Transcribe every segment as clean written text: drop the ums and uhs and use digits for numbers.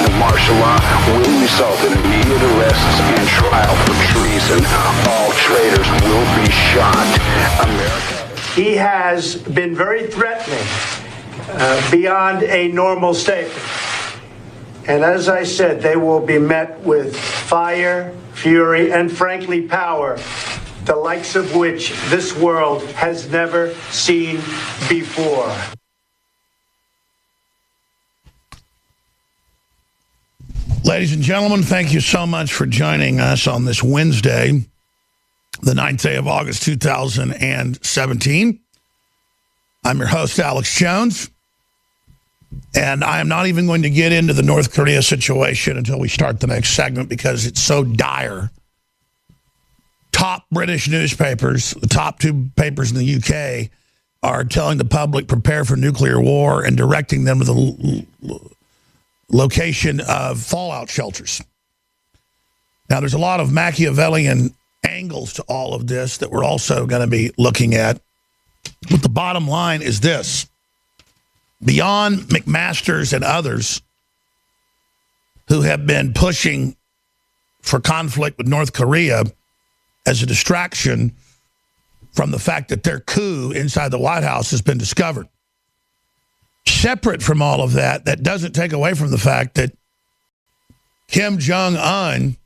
application of martial law will result in immediate arrests and trial for treason. All traitors will be shot. America. He has been very threatening beyond a normal statement. And as I said, they will be met with fire, fury, and frankly, power, the likes of which this world has never seen before. Ladies and gentlemen, thank you so much for joining us on this Wednesday, the 9th day of August, 2017. I'm your host, Alex Jones, and I am not even going to get into the North Korea situation until we start the next segment because it's so dire. Top British newspapers, the top two papers in the UK, are telling the public prepare for nuclear war and directing them to the location of fallout shelters. Now, there's a lot of Machiavellian angles to all of this that we're also going to be looking at. But the bottom line is this. Beyond McMaster's and others who have been pushing for conflict with North Korea as a distraction from the fact that their coup inside the White House has been discovered. Separate from all of that, that doesn't take away from the fact that Kim Jong-un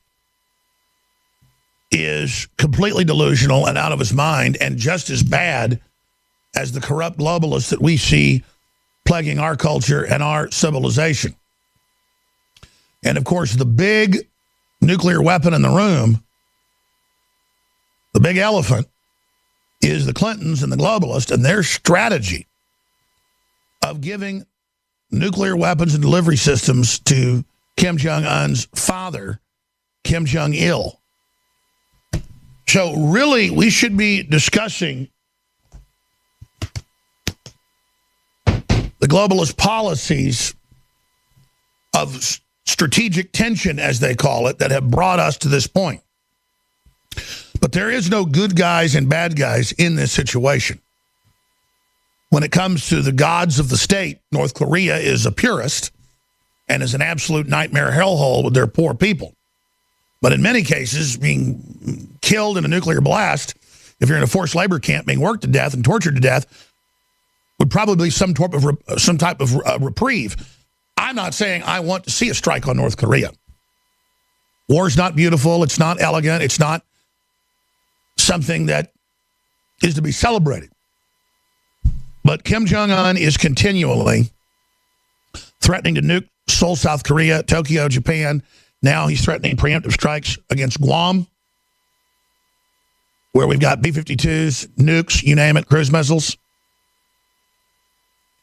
is completely delusional and out of his mind and just as bad as the corrupt globalists that we see plaguing our culture and our civilization. And of course, the big nuclear weapon in the room, the big elephant, is the Clintons and the globalists and their strategy of giving nuclear weapons and delivery systems to Kim Jong-un's father, Kim Jong-il. So really, we should be discussing the globalist policies of strategic tension, as they call it, that have brought us to this point. But there is no good guys and bad guys in this situation. When it comes to the gods of the state, North Korea is a purist and is an absolute nightmare hellhole with their poor people. But in many cases, being killed in a nuclear blast, if you're in a forced labor camp being worked to death and tortured to death, would probably be some type of reprieve. I'm not saying I want to see a strike on North Korea. War's not beautiful. It's not elegant. It's not something that is to be celebrated. But Kim Jong-un is continually threatening to nuke Seoul, South Korea, Tokyo, Japan. Now he's threatening preemptive strikes against Guam, where we've got B-52s, nukes, you name it, cruise missiles.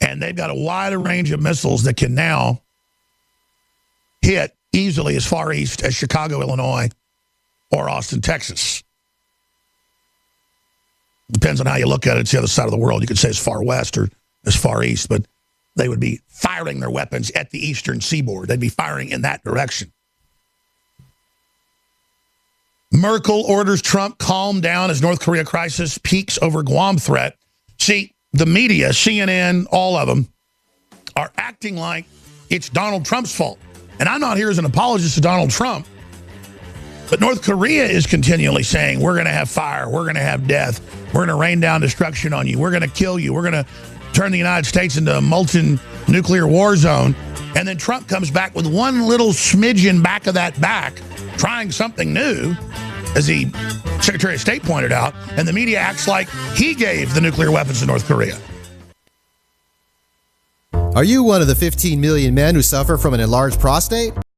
And they've got a wider range of missiles that can now hit easily as far east as Chicago, Illinois, or Austin, Texas. Depends on how you look at it. It's the other side of the world. You could say as far west or as far east, but they would be firing their weapons at the eastern seaboard. They'd be firing in that direction. Merkel orders Trump calm down as North Korea crisis peaks over Guam threat. See, the media, CNN, all of them, are acting like it's Donald Trump's fault. And I'm not here as an apologist to Donald Trump, but North Korea is continually saying, we're going to have fire, we're going to have death, we're going to rain down destruction on you, we're going to kill you, we're going to turn the United States into a molten nuclear war zone. And then Trump comes back with one little smidgen back of that back, trying something new, as the Secretary of State pointed out, and the media acts like he gave the nuclear weapons to North Korea. Are you one of the 15 million men who suffer from an enlarged prostate?